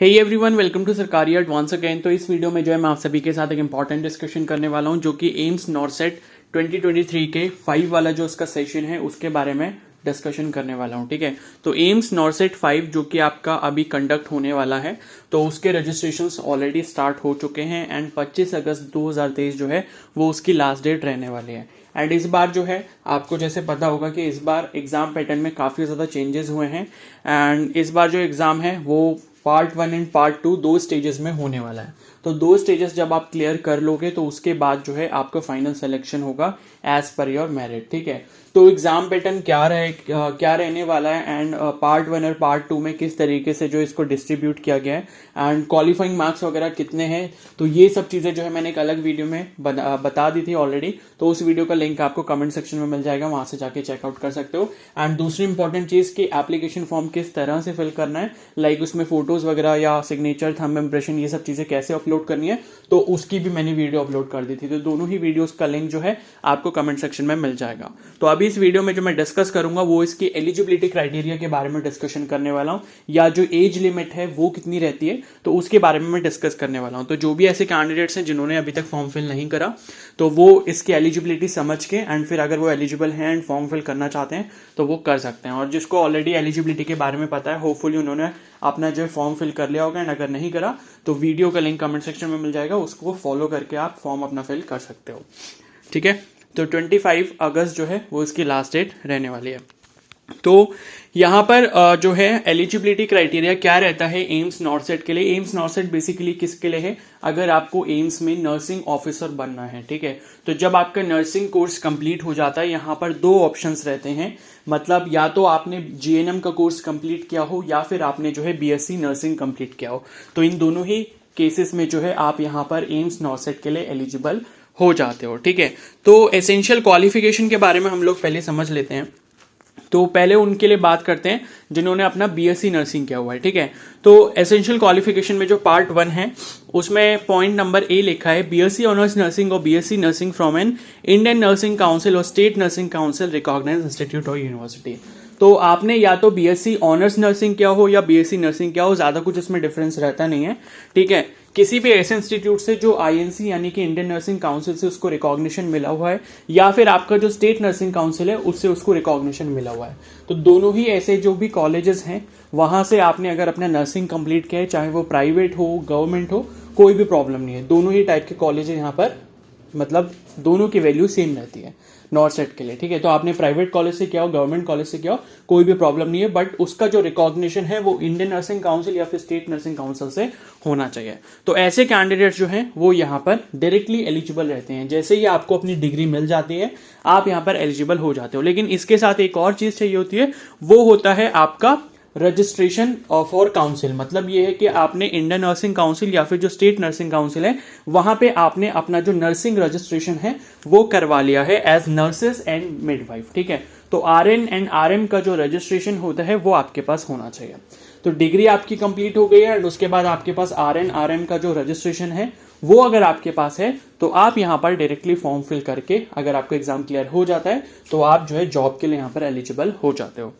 Hey everyone, welcome to सरकारी advance again. तो इस वीडियो में जो है मैं आप सभी के साथ एक इंपॉर्टेंट डिस्कशन करने वाला हूं जो कि एम्स नॉरसेट 2023 के 5 वाला जो उसका सेशन है उसके बारे में डिस्कशन करने वाला हूं। ठीक है, तो एम्स नॉरसेट 5 जो कि आपका अभी कंडक्ट होने वाला है, तो उसके रजिस्ट्रेशंस ऑलरेडी स्टार्ट हो चुके हैं एंड 25 अगस्त 2023 जो है वो उसकी लास्ट डेट रहने वाली है। एंड इस बार जो है आपको जैसे पता होगा कि इस बार एग्जाम पैटर्न में काफ़ी ज़्यादा चेंजेस हुए हैं एंड इस बार जो एग्ज़ाम है वो पार्ट 1 एंड पार्ट 2 दो स्टेजेस में होने वाला है। तो दो स्टेजेस जब आप क्लियर कर लोगे तो उसके बाद जो है आपका फाइनल सिलेक्शन होगा एज पर योर मेरिट। ठीक है, तो एग्जाम पैटर्न क्या रहने वाला है एंड पार्ट 1 और पार्ट 2 में किस तरीके से जो इसको डिस्ट्रीब्यूट किया गया है एंड क्वालिफाइंग मार्क्स वगैरह कितने हैं, तो ये सब चीज़ें जो है मैंने एक अलग वीडियो में बता दी थी ऑलरेडी। तो उस वीडियो का लिंक आपको कमेंट सेक्शन में मिल जाएगा, वहां से जाके चेकआउट कर सकते हो। एंड दूसरी इंपॉर्टेंट चीज़ कि एप्लीकेशन फॉर्म किस तरह से फिल करना है, लाइक उसमें फोटोज वगैरह या सिग्नेचर, थंब इम्प्रेशन, ये सब चीज़ें कैसे अपलोड करनी है, तो उसकी भी मैंने वीडियो अपलोड कर दी थी। तो दोनों ही वीडियोस का लिंक जो है आपको कमेंट सेक्शन में मिल जाएगा। तो अभी इस वीडियो में जो मैं डिस्कस करूंगा वो इसकी एलिजिबिलिटी क्राइटेरिया के बारे में डिस्कशन करने वाला हूं, या जो एज लिमिट है वो कितनी रहती है तो उसके बारे में मैं डिस्कस करने वाला हूं। तो जो भी ऐसे कैंडिडेट्स हैं जिन्होंने अभी तक फॉर्म फिल नहीं करा तो वो इसकी एलिजिबिलिटी समझ के एंड फिर अगर वो एलिजिबल हैं एंड फॉर्म फिल करना चाहते हैं तो वो कर सकते हैं। और जिसको ऑलरेडी एलिजिबिलिटी के बारे में पता है, होपफुली उन्होंने अपना जो फॉर्म फिल कर लिया होगा एंड अगर नहीं करा तो वीडियो का लिंक कमेंट सेक्शन में मिल जाएगा, उसको फॉलो करके आप फॉर्म अपना फिल कर सकते हो। ठीक है, तो 25 अगस्त जो है वो इसकी लास्ट डेट रहने वाली है। तो यहाँ पर जो है एलिजिबिलिटी क्राइटेरिया क्या रहता है एम्स नॉरसेट के लिए। एम्स नॉरसेट बेसिकली किसके लिए है, अगर आपको एम्स में नर्सिंग ऑफिसर बनना है। ठीक है, तो जब आपका नर्सिंग कोर्स कंप्लीट हो जाता है, यहाँ पर दो ऑप्शंस रहते हैं, मतलब या तो आपने जीएनएम का कोर्स कंप्लीट किया हो या फिर आपने जो है बीएससी नर्सिंग कंप्लीट किया हो। तो इन दोनों ही केसेस में जो है आप यहाँ पर एम्स नॉरसेट के लिए एलिजिबल हो जाते हो। ठीक है, तो एसेंशियल क्वालिफिकेशन के बारे में हम लोग पहले समझ लेते हैं। तो पहले उनके लिए बात करते हैं जिन्होंने अपना बीएससी नर्सिंग किया हुआ है। ठीक है, तो एसेंशियल क्वालिफिकेशन में जो पार्ट 1 है उसमें पॉइंट नंबर ए लिखा है, बीएससी ऑनर्स नर्सिंग और BSc nursing from an Indian nursing council और state nursing council recognised institute और यूनिवर्सिटी। तो आपने या तो बीएससी ऑनर्स नर्सिंग किया हो या बीएससी नर्सिंग किया हो, ज्यादा कुछ इसमें डिफरेंस रहता नहीं है। ठीक है, किसी भी ऐसे इंस्टीट्यूट से जो आईएनसी यानी कि इंडियन नर्सिंग काउंसिल से उसको रिकॉग्निशन मिला हुआ है, या फिर आपका जो स्टेट नर्सिंग काउंसिल है उससे उसको रिकॉग्निशन मिला हुआ है, तो दोनों ही ऐसे जो भी कॉलेजेस हैं वहां से आपने अगर अपना नर्सिंग कंप्लीट किया है, चाहे वो प्राइवेट हो गवर्नमेंट हो, कोई भी प्रॉब्लम नहीं है। दोनों ही टाइप के कॉलेज यहाँ पर, मतलब दोनों की वैल्यू सेम रहती है नॉरसेट के लिए। ठीक है, तो आपने प्राइवेट कॉलेज से किया हो गवर्नमेंट कॉलेज से किया हो, कोई भी प्रॉब्लम नहीं है, बट उसका जो रिकॉग्निशन है वो इंडियन नर्सिंग काउंसिल या फिर स्टेट नर्सिंग काउंसिल से होना चाहिए। तो ऐसे कैंडिडेट्स जो हैं वो यहाँ पर डायरेक्टली एलिजिबल रहते हैं। जैसे ही आपको अपनी डिग्री मिल जाती है आप यहाँ पर एलिजिबल हो जाते हो। लेकिन इसके साथ एक और चीज चाहिए होती है, वो होता है आपका रजिस्ट्रेशन फॉर काउंसिल। मतलब ये है कि आपने इंडियन नर्सिंग काउंसिल या फिर जो स्टेट नर्सिंग काउंसिल है वहां पे आपने अपना जो नर्सिंग रजिस्ट्रेशन है वो करवा लिया है एज नर्सेस एंड मिडवाइफ। ठीक है, तो आरएन एंड आरएम का जो रजिस्ट्रेशन होता है वो आपके पास होना चाहिए। तो डिग्री आपकी कंप्लीट हो गई है एंड उसके बाद आपके पास आरएन आरएम का जो रजिस्ट्रेशन है वो अगर आपके पास है तो आप यहाँ पर डायरेक्टली फॉर्म फिल करके अगर आपका एग्जाम क्लियर हो जाता है तो आप जो है जॉब के लिए यहाँ पर एलिजिबल हो जाते हो।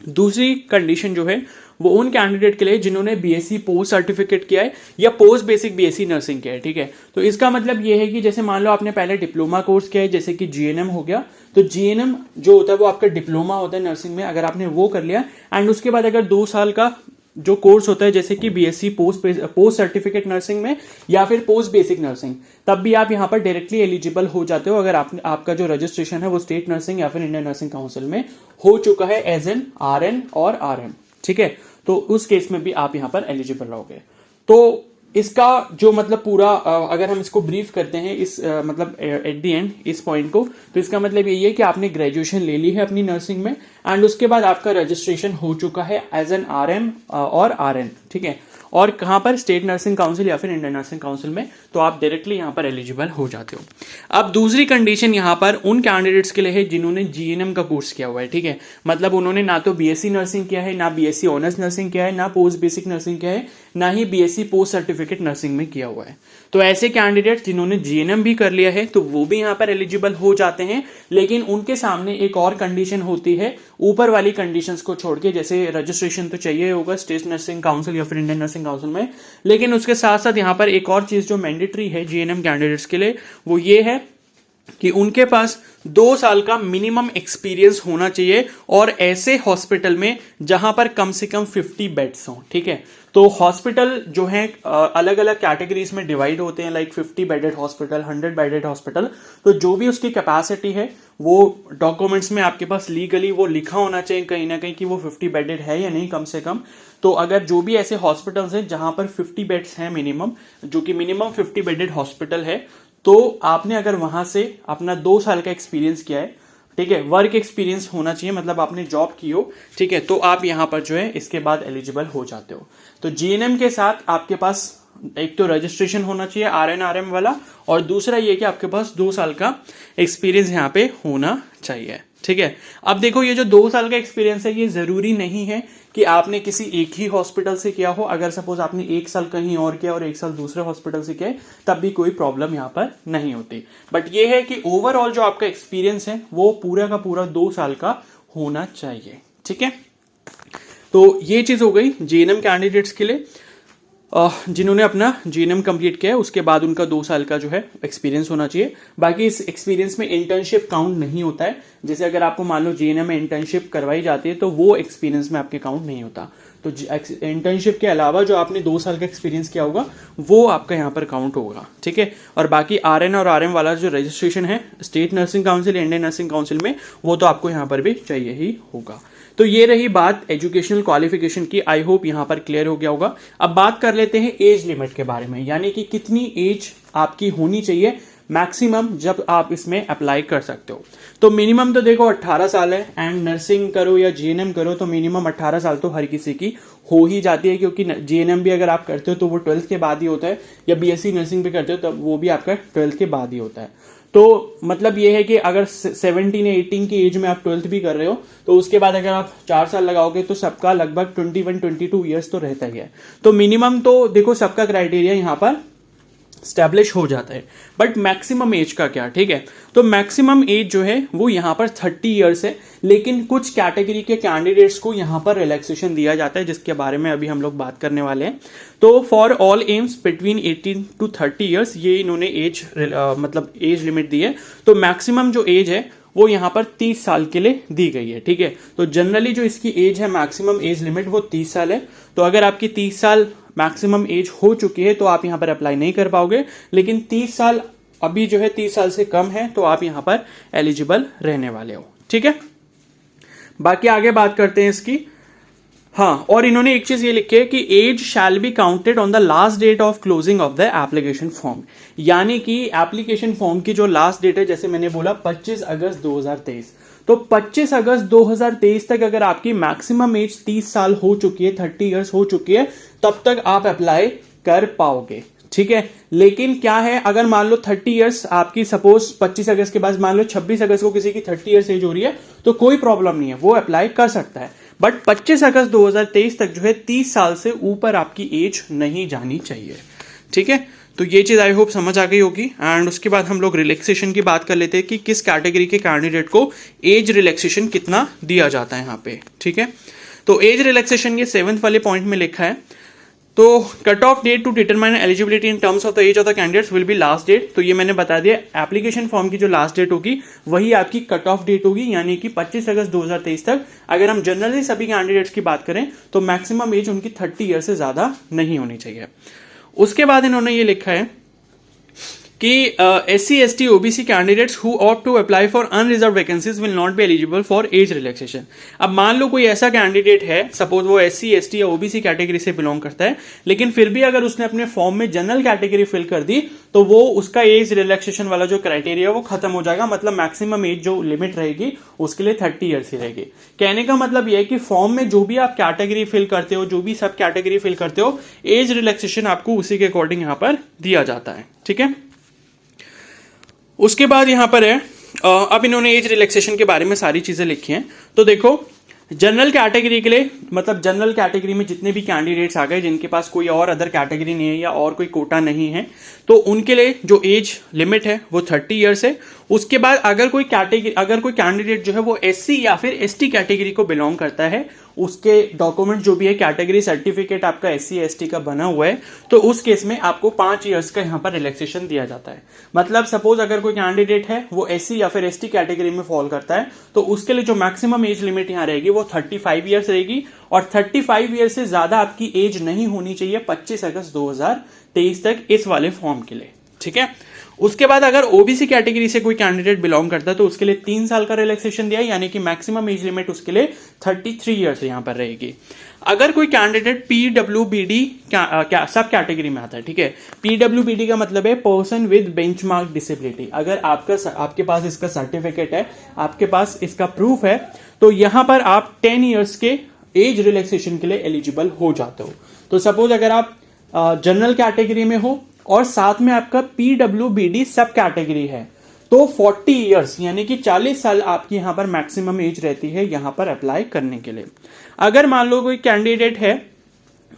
दूसरी कंडीशन जो है वो उन कैंडिडेट के लिए जिन्होंने बीएससी पोस्ट सर्टिफिकेट किया है या पोस्ट बेसिक बीएससी नर्सिंग किया है। ठीक है, तो इसका मतलब ये है कि जैसे मान लो आपने पहले डिप्लोमा कोर्स किया है, जैसे कि जीएनएम हो गया, तो जीएनएम जो होता है वो आपका डिप्लोमा होता है नर्सिंग में, अगर आपने वो कर लिया एंड उसके बाद अगर 2 साल का जो कोर्स होता है जैसे कि बीएससी पोस्ट सर्टिफिकेट नर्सिंग में या फिर पोस्ट बेसिक नर्सिंग, तब भी आप यहाँ पर डायरेक्टली एलिजिबल हो जाते हो अगर आपका जो रजिस्ट्रेशन है वो स्टेट नर्सिंग या फिर इंडियन नर्सिंग काउंसिल में हो चुका है एज एन आरएन और आरएम। ठीक है, तो उस केस में भी आप यहाँ पर एलिजिबल रहोगे। तो इसका जो मतलब पूरा अगर हम इसको ब्रीफ करते हैं इस मतलब एट द एंड इस पॉइंट को, तो इसका मतलब यही है कि आपने ग्रेजुएशन ले ली है अपनी नर्सिंग में एंड उसके बाद आपका रजिस्ट्रेशन हो चुका है एज एन आरएम और आरएन। ठीक है, और कहाँ पर स्टेट नर्सिंग काउंसिल या फिर इंडियन नर्सिंग काउंसिल में, तो आप डायरेक्टली यहाँ पर एलिजिबल हो जाते हो। अब दूसरी कंडीशन यहाँ पर उन कैंडिडेट्स के लिए है जिन्होंने जीएनएम का कोर्स किया हुआ है। ठीक है, मतलब उन्होंने ना तो बीएससी नर्सिंग किया है, ना बीएससी ऑनर्स नर्सिंग किया है, ना पोस्ट बेसिक नर्सिंग किया है, ना ही बीएससी पोस्ट सर्टिफिकेट नर्सिंग में किया हुआ है। तो ऐसे कैंडिडेट जिन्होंने जीएनएम भी कर लिया है तो वो भी यहाँ पर एलिजिबल हो जाते हैं, लेकिन उनके सामने एक और कंडीशन होती है ऊपर वाली कंडीशंस को छोड़ के, जैसे रजिस्ट्रेशन तो चाहिए होगा स्टेट नर्सिंग काउंसिल या फिर इंडियन नर्सिंग काउंसिल में, लेकिन उसके साथ साथ यहाँ पर एक और चीज जो मैंडेटरी है जीएनएम कैंडिडेट्स के लिए वो ये है कि उनके पास 2 साल का मिनिमम एक्सपीरियंस होना चाहिए और ऐसे हॉस्पिटल में जहां पर कम से कम 50 बेड्स हों। ठीक है, तो हॉस्पिटल जो है अलग अलग कैटेगरीज में डिवाइड होते हैं, like 50 bedded hospital, 100 bedded hospital. तो जो भी उसकी कैपेसिटी है वो डॉक्यूमेंट्स में आपके पास लीगली वो लिखा होना चाहिए कहीं ना कहीं कि वो 50 बेडेड है या नहीं कम से कम। तो अगर जो भी ऐसे हॉस्पिटल्स हैं जहां पर 50 बेड्स हैं मिनिमम, जो कि मिनिमम 50 बेडेड हॉस्पिटल है, तो आपने अगर वहां से अपना 2 साल का एक्सपीरियंस किया है, ठीक है, वर्क एक्सपीरियंस होना चाहिए, मतलब आपने जॉब की हो, ठीक है, तो आप यहां पर जो है इसके बाद एलिजिबल हो जाते हो। तो जीएनएम के साथ आपके पास एक तो रजिस्ट्रेशन होना चाहिए आरएनआरएम वाला, और दूसरा ये कि आपके पास 2 साल का एक्सपीरियंस यहाँ पे होना चाहिए। ठीक है, अब देखो ये जो 2 साल का एक्सपीरियंस है ये जरूरी नहीं है कि आपने किसी एक ही हॉस्पिटल से किया हो। अगर सपोज आपने 1 साल कहीं और किया और 1 साल दूसरे हॉस्पिटल से किया तब भी कोई प्रॉब्लम यहाँ पर नहीं होती। बट ये है कि ओवरऑल जो आपका एक्सपीरियंस है वो पूरा का पूरा 2 साल का होना चाहिए। ठीक है, तो ये चीज हो गई जीएनएम कैंडिडेट्स के लिए जिन्होंने अपना जीएनएम कंप्लीट किया है, उसके बाद उनका 2 साल का जो है एक्सपीरियंस होना चाहिए। बाकी इस एक्सपीरियंस में इंटर्नशिप काउंट नहीं होता है। जैसे अगर आपको मान लो जीएनएम में इंटर्नशिप करवाई जाती है तो वो एक्सपीरियंस में आपके काउंट नहीं होता। तो इंटर्नशिप के अलावा जो आपने 2 साल का एक्सपीरियंस किया होगा वो आपका यहाँ पर काउंट होगा। ठीक है, और बाकी आरएन और आरएम वाला जो रजिस्ट्रेशन है state nursing council, Indian nursing council में, वो तो आपको यहाँ पर भी चाहिए ही होगा। तो ये रही बात एजुकेशनल क्वालिफिकेशन की। आई होप यहां पर क्लियर हो गया होगा। अब बात कर लेते हैं एज लिमिट के बारे में, यानी कि कितनी एज आपकी होनी चाहिए मैक्सिमम जब आप इसमें अप्लाई कर सकते हो। तो मिनिमम तो देखो 18 साल है, एंड नर्सिंग करो या जीएनएम करो तो मिनिमम 18 साल तो हर किसी की हो ही जाती है, क्योंकि जीएनएम भी अगर आप करते हो तो वो 12th के बाद ही होता है, या बीएससी नर्सिंग भी करते हो तो वो भी आपका 12th के बाद ही होता है। तो मतलब ये है कि अगर 17 या 18 की एज में आप 12th भी कर रहे हो तो उसके बाद अगर आप 4 साल लगाओगे तो सबका लगभग 21-22 ईयर्स तो रहता ही है। तो मिनिमम तो देखो सबका क्राइटेरिया यहाँ पर स्टैब्लिश हो जाता है, बट मैक्सिमम एज का क्या? ठीक है, तो मैक्सिमम एज जो है वो यहाँ पर 30 ईयर्स है, लेकिन कुछ कैटेगरी के कैंडिडेट्स को यहाँ पर रिलैक्सेशन दिया जाता है जिसके बारे में अभी हम लोग बात करने वाले हैं। तो for all AIIMS between 18 to 30 years ये इन्होंने एज मतलब एज लिमिट दी है। तो मैक्सिमम जो एज है वो यहाँ पर 30 साल के लिए दी गई है। ठीक है, तो जनरली जो इसकी एज है मैक्सिमम एज लिमिट वो 30 साल है। तो अगर आपकी 30 साल मैक्सिमम एज हो चुकी है तो आप यहाँ पर अप्लाई नहीं कर पाओगे, लेकिन 30 साल अभी जो है 30 साल से कम है तो आप यहाँ पर एलिजिबल रहने वाले हो। ठीक है, बाकी आगे बात करते हैं इसकी। हाँ, और इन्होंने एक चीज ये लिखी है कि age shall be counted on the last date of closing of the application form, यानी कि एप्लीकेशन फॉर्म की जो लास्ट डेट है, जैसे मैंने बोला 25 अगस्त 2023, तो 25 अगस्त 2023 तक अगर आपकी मैक्सिमम एज 30 साल हो चुकी है, 30 ईयर्स हो चुकी है, तब तक आप अप्लाई कर पाओगे। ठीक है, लेकिन क्या है अगर मान लो 30 ईयर्स आपकी सपोज 25 अगस्त के बाद मान लो 26 अगस्त को किसी की 30 ईयर्स एज हो रही है तो कोई प्रॉब्लम नहीं है, वो अप्लाई कर सकता है। बट 25 अगस्त 2023 तक जो है 30 साल से ऊपर आपकी एज नहीं जानी चाहिए। ठीक है, तो ये चीज आई होप समझ आ गई होगी। एंड उसके बाद हम लोग रिलैक्सेशन की बात कर लेते हैं कि किस कैटेगरी के कैंडिडेट को एज रिलैक्सेशन कितना दिया जाता है यहाँ पे। ठीक है, तो एज रिलैक्सेशन ये 7th वाले पॉइंट में लिखा है। तो cut off date to determine eligibility in terms of the age of the candidates will be last date. तो ये मैंने बता दिया, एप्लीकेशन फॉर्म की जो लास्ट डेट होगी वही आपकी कट ऑफ डेट होगी, यानी कि 25 अगस्त 2023 तक। अगर हम जनरली सभी कैंडिडेट्स की बात करें तो मैक्सिमम एज उनकी 30 ईयर से ज्यादा नहीं होनी चाहिए। उसके बाद इन्होंने ये लिखा है कि SC, ST, OBC candidates who opt to apply for unreserve vacancies will not be eligible for age relaxation. अब मान लो कोई ऐसा कैंडिडेट है, सपोज वो SC, ST या OBC कैटेगरी से बिलोंग करता है, लेकिन फिर भी अगर उसने अपने फॉर्म में जनरल कैटेगरी फिल कर दी तो वो उसका एज रिलैक्सेशन वाला जो क्राइटेरिया वो खत्म हो जाएगा। मतलब मैक्सिमम एज जो लिमिट रहेगी उसके लिए 30 ईयर्स ही रहेगी। कहने का मतलब यह है कि फॉर्म में जो भी आप कैटेगरी फिल करते हो, जो भी सब कैटेगरी फिल करते हो, एज रिलैक्सेशन आपको उसी के अकॉर्डिंग यहां पर दिया जाता है। ठीक है, उसके बाद यहां पर है अब इन्होंने एज रिलैक्सेशन के बारे में सारी चीजें लिखी हैं। तो देखो, जनरल कैटेगरी के लिए, मतलब जनरल कैटेगरी में जितने भी कैंडिडेट्स आ गए जिनके पास कोई और अदर कैटेगरी नहीं है या और कोई कोटा नहीं है, तो उनके लिए जो एज लिमिट है वो 30 ईयर्स है। उसके बाद अगर कोई कैंडिडेट जो है वो एससी या फिर एसटी कैटेगरी को बिलोंग करता है, उसके डॉक्यूमेंट जो भी है कैटेगरी सर्टिफिकेट आपका एससी एसटी का बना हुआ है, तो उस केस में आपको 5 ईयर्स का यहाँ पर रिलैक्सेशन दिया जाता है। मतलब सपोज अगर कोई कैंडिडेट है वो एससी या फिर एसटी कैटेगरी में फॉल करता है, तो उसके लिए जो मैक्सिमम एज लिमिट यहाँ रहेगी वो 35 ईयर्स रहेगी, और 35 ईयर्स से ज्यादा आपकी एज नहीं होनी चाहिए 25 अगस्त 2023 तक इस वाले फॉर्म के लिए। ठीक है। उसके बाद अगर ओबीसी कैटेगरी से कोई कैंडिडेट बिलोंग करता है तो उसके लिए 3 साल का रिलैक्सेशन दिया, यानी कि मैक्सिमम एज लिमिट उसके लिए 33 ईयर्स यहां पर रहेगी। अगर कोई कैंडिडेट पीडब्ल्यूबीडी सब कैटेगरी में आता है, ठीक है, पीडब्ल्यूबीडी का मतलब है पर्सन विद बेंचमार्क डिसेबिलिटी। अगर आपके पास इसका सर्टिफिकेट है, आपके पास इसका प्रूफ है, तो यहां पर आप 10 ईयर्स के एज रिलैक्सेशन के लिए एलिजिबल हो जाते हो। तो सपोज अगर आप जनरल कैटेगरी में हो और साथ में आपका पीडब्ल्यूबीडी सब कैटेगरी है, तो 40 ईयर्स यानी कि 40 साल आपकी यहां पर मैक्सिमम एज रहती है यहां पर अप्लाई करने के लिए। अगर मान लो कोई कैंडिडेट है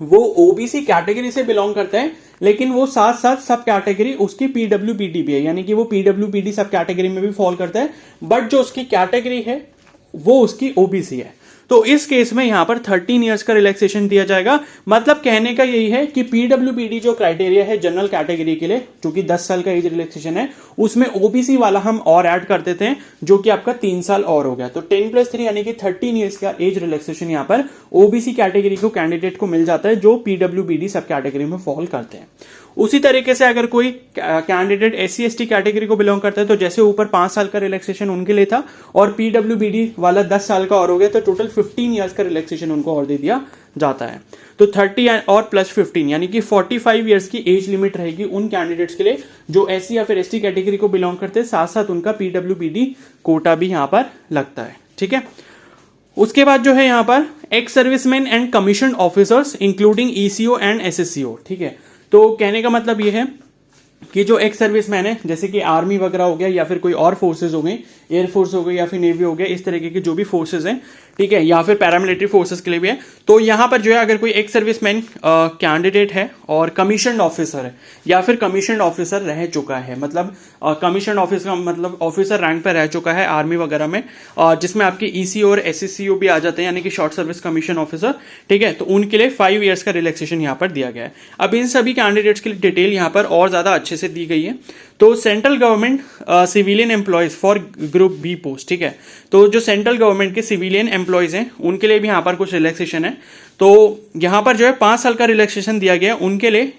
वो ओबीसी कैटेगरी से बिलोंग करता है, लेकिन वो साथ साथ सब कैटेगरी उसकी पीडब्ल्यूबीडी भी है, यानी कि वो पीडब्ल्यूबीडी सब कैटेगरी में भी फॉल करता है, बट जो उसकी कैटेगरी है वो उसकी ओबीसी है, तो इस केस में यहां पर 13 ईयर्स का रिलैक्सेशन दिया जाएगा। मतलब कहने का यही है कि पीडब्ल्यूबीडी जो क्राइटेरिया है जनरल कैटेगरी के लिए, जो कि 10 साल का एज रिलैक्सेशन है, उसमें ओबीसी वाला हम और ऐड कर देते हैं, जो कि आपका 3 साल और हो गया। तो 10+3 यानी कि 13 ईयर्स का एज रिलैक्सेशन यहां पर ओबीसी कैटेगरी को कैंडिडेट को मिल जाता है जो पीडब्ल्यूबीडी सब कैटेगरी में फॉल करते हैं। उसी तरीके से अगर कोई कैंडिडेट एससी एसटी कैटेगरी को बिलोंग करता है, तो जैसे ऊपर 5 साल का रिलैक्सेशन उनके लिए था और पीडब्ल्यूबीडी वाला 10 साल का और हो गया, तो टोटल 15 ईयर्स का रिलैक्सेशन उनको और दे दिया जाता है। तो 30 और प्लस 15 यानी कि 45 ईयर्स की एज लिमिट रहेगी उन कैंडिडेट्स के लिए जो एससी या फिर एसटी कैटेगरी को बिलोंग करते हैं, साथ साथ उनका पीडब्ल्यूबीडी कोटा भी यहां पर लगता है। ठीक है। उसके बाद जो है यहां पर ex serviceman and commission officers including ECO and SSCO. ठीक है। तो कहने का मतलब यह है कि जो एक्स सर्विसमैन है, जैसे कि आर्मी वगैरह हो गया या फिर कोई और फोर्सेज हो गई, एयरफोर्स हो गई या फिर नेवी हो गया, इस तरीके के जो भी फोर्सेज हैं, ठीक है, या फिर पैरामिलिट्री फोर्सेज के लिए भी है, तो यहां पर जो है अगर कोई एक्स सर्विसमैन कैंडिडेट है और कमीशन ऑफिसर है या फिर कमीशन ऑफिसर रह चुका है, मतलब कमीशन ऑफिसर का मतलब ऑफिसर रैंक पर रह चुका है आर्मी वगैरह में, जिसमें आपके ईसीओ और एसएससीओ भी आ जाते हैं, यानी कि शॉर्ट सर्विस कमीशन ऑफिसर। ठीक है। तो उनके लिए 5 ईयर्स का रिलैक्सेशन यहां पर दिया गया है। अब इन सभी कैंडिडेट्स के लिए डिटेल यहां पर और ज्यादा अच्छे से दी गई है। तो central government civilian employees for group B post, ठीक है, तो जो सेंट्रल गवर्नमेंट के सिविलियन एम्प्लॉयज हैं उनके लिए भी यहां पर कुछ रिलैक्सेशन है। तो यहां पर जो है 5 साल का रिलैक्सेशन दिया गया है उनके लिए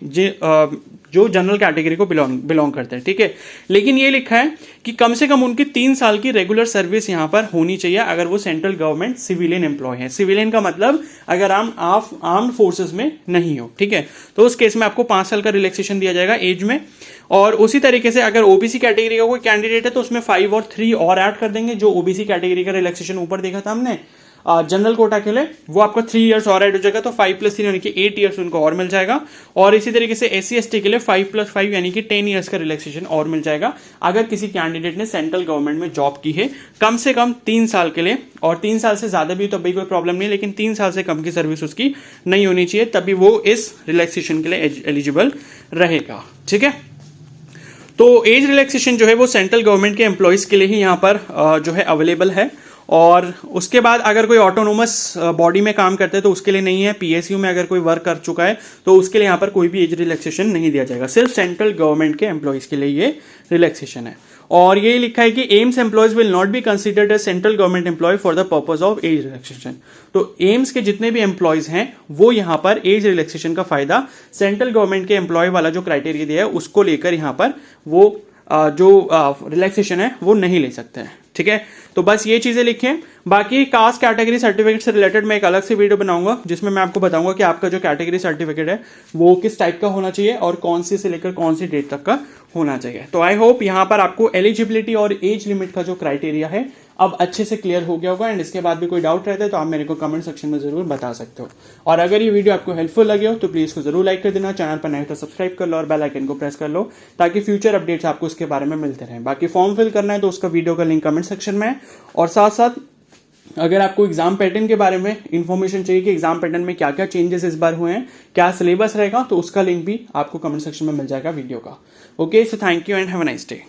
जो जनरल कैटेगरी को बिलोंग करते हैं। ठीक है। लेकिन ये लिखा है कि कम से कम उनकी 3 साल की रेगुलर सर्विस यहां पर होनी चाहिए अगर वो सेंट्रल गवर्नमेंट सिविलियन एम्प्लॉय है। सिविलियन का मतलब अगर आप आर्म्ड फोर्सेस में नहीं हो। ठीक है। तो उस केस में आपको 5 साल का रिलैक्सेशन दिया जाएगा एज में। और उसी तरीके से अगर ओबीसी कैटेगरी का कोई कैंडिडेट है तो उसमें 5 और 3 और ऐड कर देंगे। जो ओबीसी कैटेगरी का रिलैक्सेशन ऊपर देखा था हमने जनरल कोटा के लिए, वो आपका 3 ईयर्स और ऐड हो जाएगा, तो 5+3 यानी कि 8 ईयर्स उनको और मिल जाएगा। और इसी तरीके से एससी एसटी के लिए 5+5 यानी कि 10 ईयर्स का रिलैक्सेशन और मिल जाएगा अगर किसी कैंडिडेट ने सेंट्रल गवर्नमेंट में जॉब की है कम से कम 3 साल के लिए। और 3 साल से ज्यादा भी तो अभी कोई प्रॉब्लम नहीं, लेकिन 3 साल से कम की सर्विस उसकी नहीं होनी चाहिए, तभी वो इस रिलैक्सेशन के लिए एलिजिबल रहेगा। ठीक है। तो एज रिलैक्सेशन जो है वो सेंट्रल गवर्नमेंट के एम्प्लॉयज के लिए ही यहाँ पर जो है अवेलेबल है। और उसके बाद अगर कोई ऑटोनोमस बॉडी में काम करते हैं तो उसके लिए नहीं है। पीएसयू में अगर कोई वर्क कर चुका है तो उसके लिए यहाँ पर कोई भी एज रिलैक्सेशन नहीं दिया जाएगा, सिर्फ सेंट्रल गवर्नमेंट के एम्प्लॉयज के लिए ये रिलैक्सेशन है। और ये लिखा है कि AIIMS employees will not be considered as central government employee for the purpose of age relaxation. तो एम्स के जितने भी एम्प्लॉयज हैं वो यहाँ पर एज रिलैक्सेशन का फायदा सेंट्रल गवर्नमेंट के एम्प्लॉय वाला जो क्राइटेरिया दिया है उसको लेकर यहाँ पर वो जो रिलैक्सेशन है वो नहीं ले सकते हैं। ठीक है। तो बस ये चीजें लिखें। बाकी कास्ट कैटेगरी सर्टिफिकेट से रिलेटेड मैं एक अलग से वीडियो बनाऊंगा जिसमें मैं आपको बताऊंगा कि आपका जो कैटेगरी सर्टिफिकेट है वो किस टाइप का होना चाहिए और कौन सी से लेकर कौन सी डेट तक का होना चाहिए। तो आई होप यहां पर आपको एलिजिबिलिटी और एज लिमिट का जो क्राइटेरिया है अब अच्छे से क्लियर हो गया होगा। एंड इसके बाद भी कोई डाउट रहता है तो आप मेरे को कमेंट सेक्शन में जरूर बता सकते हो। और अगर ये वीडियो आपको हेल्पफुल लगे हो तो प्लीज इसको जरूर लाइक कर देना, चैनल पर नए तो सब्सक्राइब कर लो और बेल आइकन को प्रेस कर लो ताकि फ्यूचर अपडेट्स आपको इसके बारे में मिलते रहें। बाकी फॉर्म फिल करना है तो उसका वीडियो का लिंक कमेंट सेक्शन में है। और साथ साथ अगर आपको एग्जाम पैटर्न के बारे में इंफॉर्मेशन चाहिए कि एग्जाम पैटर्न में क्या क्या चेंजेस इस बार हुए हैं, क्या सिलेबस रहेगा, तो उसका लिंक भी आपको कमेंट सेक्शन में मिल जाएगा वीडियो का। Okay, so thank you and have a nice day.